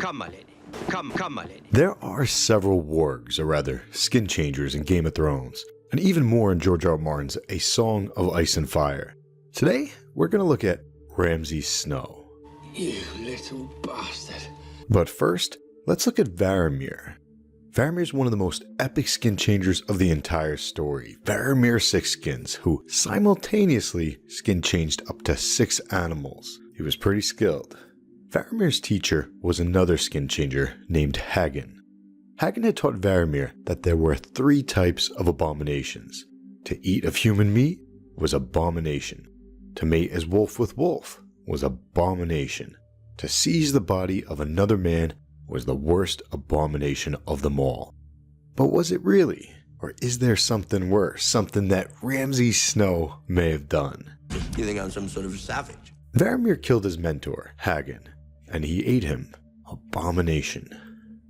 Come, my lady. Come, my lady. There are several wargs, or rather, skinchangers in Game of Thrones, and even more in George R.R. Martin's A Song of Ice and Fire. Today, we're going to look at Ramsay Snow. You little bastard. But first, let's look at Varamyr. Varamyr is one of the most epic skin changers of the entire story. Varamyr Sixskins, who simultaneously skin changed up to 6 animals. He was pretty skilled. Varamyr's teacher was another skin changer named Haggon. Haggon had taught Varamyr that there were 3 types of abominations. To eat of human meat was abomination. To mate as wolf with wolf was abomination. To seize the body of another man was the worst abomination of them all. But was it really? Or is there something worse? Something that Ramsay Snow may have done? You think I'm some sort of savage? Varamyr killed his mentor, Haggon, and he ate him. Abomination.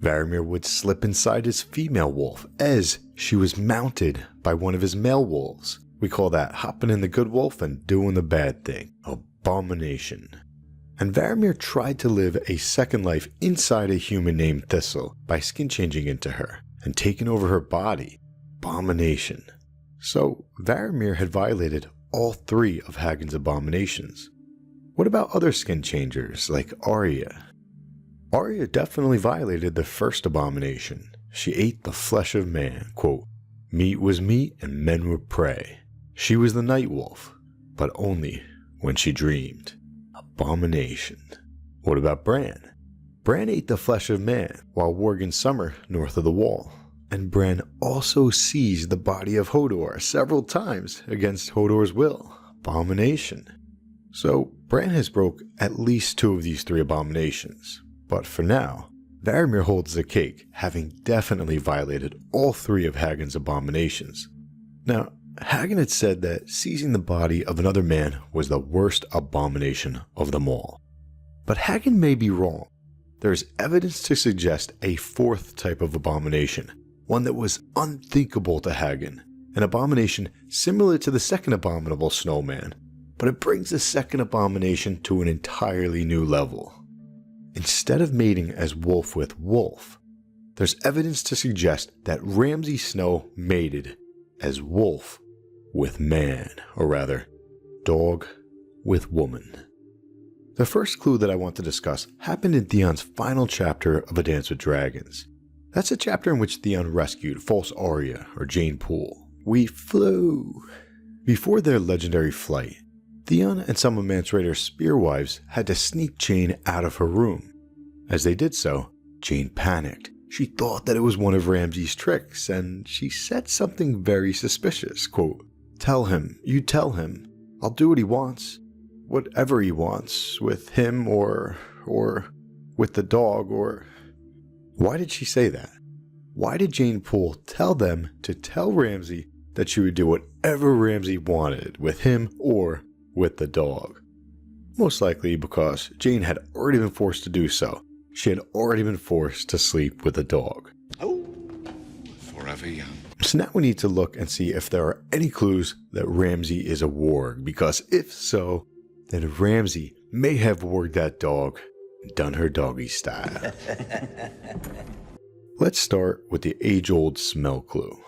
Varamyr would slip inside his female wolf as she was mounted by one of his male wolves. We call that hopping in the good wolf and doing the bad thing. Abomination. And Varamyr tried to live a second life inside a human named Thistle by skin changing into her and taking over her body. Abomination. So Varamyr had violated all 3 of Haggon's abominations. What about other skin changers like Arya? Arya definitely violated the first abomination. She ate the flesh of man. Quote, meat was meat and men were prey. She was the night wolf, but only when she dreamed. Abomination. What about Bran? Bran ate the flesh of man while warging summer north of the wall. And Bran also seized the body of Hodor several times against Hodor's will. Abomination. So Bran has broke at least 2 of these 3 abominations. But for now, Varamyr holds the cake, having definitely violated all 3 of Haggon's abominations. Now, Haggon had said that seizing the body of another man was the worst abomination of them all. But Haggon may be wrong. There is evidence to suggest a 4th type of abomination, one that was unthinkable to Haggon, an abomination similar to the second abominable snowman, but it brings the second abomination to an entirely new level. Instead of mating as wolf with wolf, there's evidence to suggest that Ramsay Snow mated as wolf with man, or rather, dog with woman. The first clue that I want to discuss happened in Theon's final chapter of A Dance with Dragons. That's a chapter in which Theon rescued false Arya, or Jane Poole. We flew. Before their legendary flight, Theon and some of Mance Rayder's spearwives had to sneak Jane out of her room. As they did so, Jane panicked. She thought that it was one of Ramsay's tricks, and she said something very suspicious. Quote, tell him, you tell him, I'll do what he wants. Whatever he wants, with him or with the dog or... Why did she say that? Why did Jane Poole tell them to tell Ramsay that she would do whatever Ramsay wanted, with him or with the dog? Most likely because Jane had already been forced to do so. She had already been forced to sleep with the dog. Oh, forever young. So now we need to look and see if there are any clues that Ramsay is a warg, because if so, then Ramsay may have warged that dog and done her doggy style. Let's start with the age-old smell clue.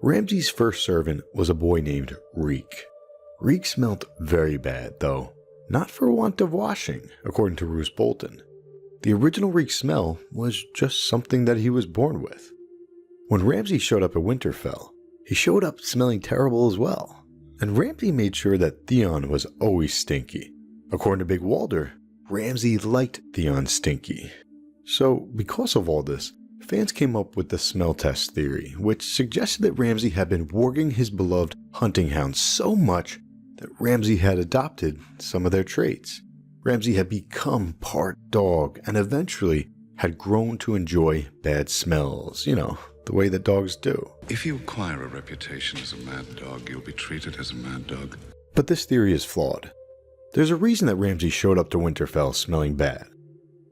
Ramsay's first servant was a boy named Reek. Reek smelled very bad, though not for want of washing, according to Roose Bolton. The original Reek smell was just something that he was born with. When Ramsay showed up at Winterfell, he showed up smelling terrible as well, and Ramsay made sure that Theon was always stinky. According to Big Walder, Ramsay liked Theon stinky. So, because of all this, fans came up with the smell test theory, which suggested that Ramsay had been warging his beloved hunting hounds so much that Ramsay had adopted some of their traits. Ramsay had become part dog and eventually had grown to enjoy bad smells, the way that dogs do. If you acquire a reputation as a mad dog, you'll be treated as a mad dog. But this theory is flawed. There's a reason that Ramsay showed up to Winterfell smelling bad.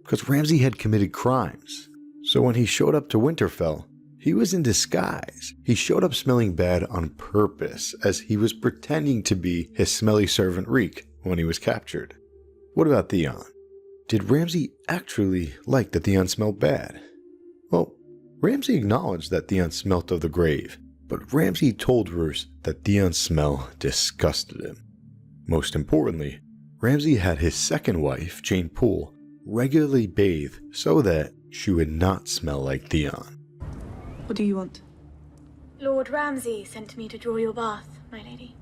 Because Ramsay had committed crimes. So when he showed up to Winterfell, he was in disguise. He showed up smelling bad on purpose, as he was pretending to be his smelly servant Reek when he was captured. What about Theon? did Ramsay actually like that Theon smelled bad? Well, Ramsay acknowledged that Theon smelt of the grave, but Ramsay told Roose that Theon's smell disgusted him. Most importantly, Ramsay had his second wife, Jane Poole, regularly bathe so that she would not smell like Theon. What do you want? Lord Ramsay sent me to draw your bath, my lady.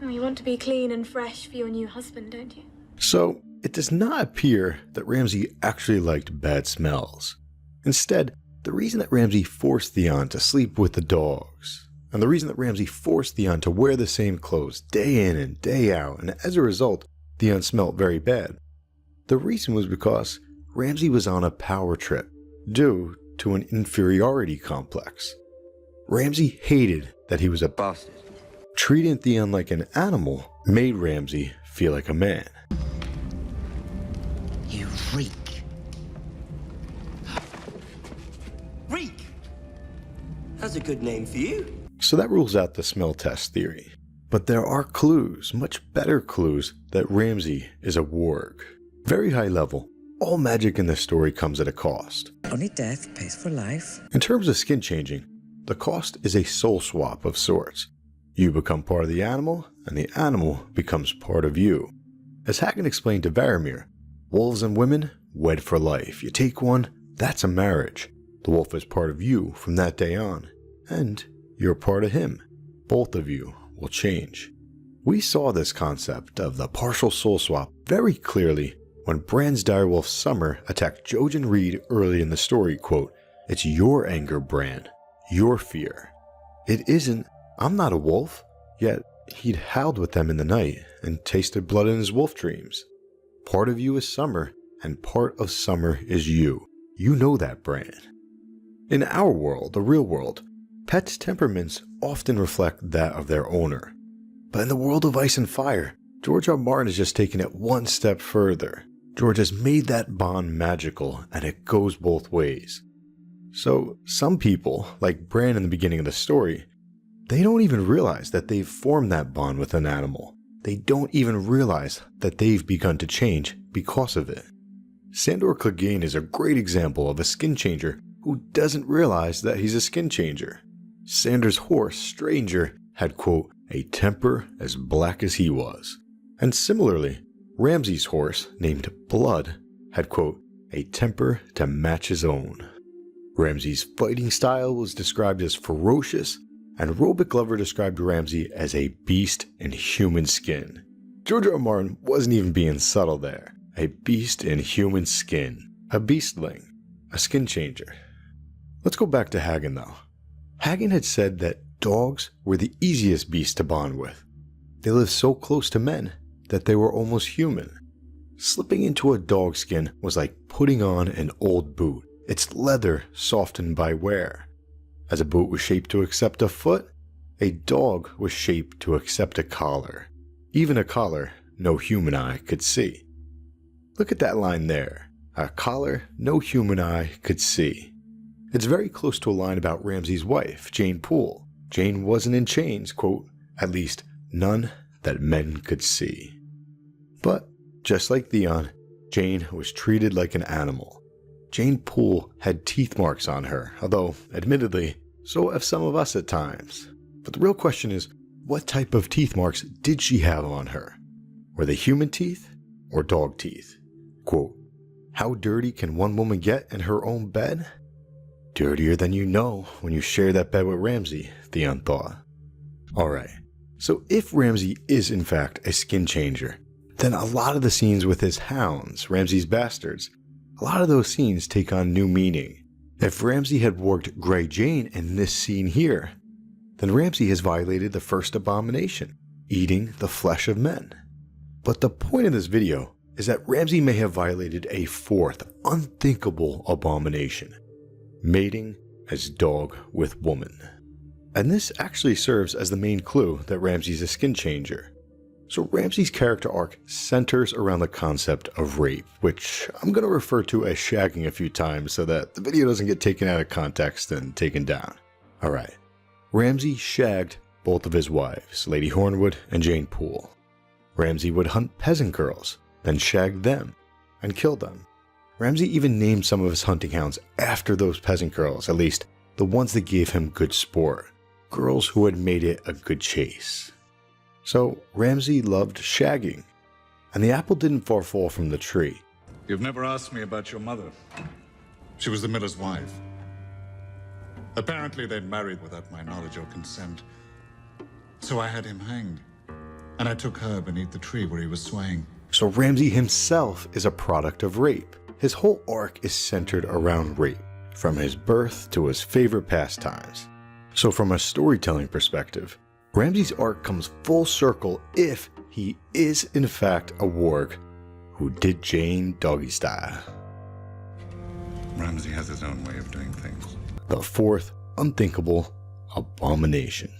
You want to be clean and fresh for your new husband, don't you? So, it does not appear that Ramsay actually liked bad smells. Instead, the reason that Ramsay forced Theon to sleep with the dogs, and the reason that Ramsay forced Theon to wear the same clothes day in and day out, and as a result, Theon smelt very bad, the reason was because Ramsay was on a power trip due to an inferiority complex. Ramsay hated that he was a Bastard. Treating Theon like an animal made Ramsay feel like a man. You reek. Reek! That's a good name for you. So that rules out the smell test theory. But there are clues, much better clues, that Ramsay is a warg. Very high level. All magic in this story comes at a cost. Only death pays for life. In terms of skin changing, the cost is a soul swap of sorts. You become part of the animal, and the animal becomes part of you. As Haggon explained to Varamyr, wolves and women wed for life. You take one, that's a marriage. The wolf is part of you from that day on, and you're part of him. Both of you will change. We saw this concept of the partial soul swap very clearly when Bran's direwolf Summer attacked Jojen Reed early in the story, quote, "It's your anger, Bran, your fear. It isn't, I'm not a wolf," yet he'd howled with them in the night and tasted blood in his wolf dreams. Part of you is Summer, and part of Summer is you. You know that, Bran. In our world, the real world, pets' temperaments often reflect that of their owner. But in the world of Ice and Fire, George R.R. has just taken it one step further. George has made that bond magical, and it goes both ways. So, some people, like Bran in the beginning of the story, they don't even realize that they've formed that bond with an animal. They don't even realize that they've begun to change because of it. Sandor Clegane is a great example of a skin changer who doesn't realize that he's a skin changer. Sandor's horse, Stranger, had, quote, "a temper as black as he was." And similarly, Ramsay's horse, named Blood, had, quote, "a temper to match his own." Ramsay's fighting style was described as ferocious, and Robert Glover described Ramsay as a beast in human skin. George R.R. wasn't even being subtle there. A beast in human skin. A beastling. A skin changer. Let's go back to Haggon though. Haggon had said that dogs were the easiest beast to bond with. They lived so close to men that they were almost human. Slipping into a dog skin was like putting on an old boot. Its leather softened by wear. As a boot was shaped to accept a foot, a dog was shaped to accept a collar. Even a collar no human eye could see. Look at that line there. A collar no human eye could see. It's very close to a line about Ramsay's wife, Jane Poole. Jane wasn't in chains, quote, "at least none that men could see." But, just like Theon, Jane was treated like an animal. Jane Poole had teeth marks on her, although, admittedly, so have some of us at times. But the real question is, what type of teeth marks did she have on her? Were they human teeth or dog teeth? Quote, "How dirty can one woman get in her own bed?" Dirtier than you know when you share that bed with Ramsay, Theon thought. Alright, so if Ramsay is in fact a skin changer, then a lot of the scenes with his hounds, Ramsay's bastards, a lot of those scenes take on new meaning. If Ramsay had warged Grey Jane in this scene here, then Ramsay has violated the first abomination, eating the flesh of men. But the point of this video is that Ramsay may have violated a fourth unthinkable abomination, mating as dog with woman. And this actually serves as the main clue that Ramsay's a skin changer. So Ramsay's character arc centers around the concept of rape, which I'm going to refer to as shagging a few times so that the video doesn't get taken out of context and taken down. Alright, Ramsay shagged both of his wives, Lady Hornwood and Jane Poole. Ramsay would hunt peasant girls, then shag them. and kill them. Ramsay even named some of his hunting hounds after those peasant girls, at least the ones that gave him good sport, girls who had made it a good chase. So Ramsay loved shagging, and the apple didn't far fall from the tree. You've never asked me about your mother. She was the miller's wife. Apparently they'd married without my knowledge or consent. So I had him hanged, and I took her beneath the tree where he was swaying. So Ramsay himself is a product of rape. His whole arc is centered around rape, from his birth to his favorite pastimes. So from a storytelling perspective, Ramsay's arc comes full circle if he is in fact a warg who did Jane doggy style. Ramsay has his own way of doing things. The fourth unthinkable abomination.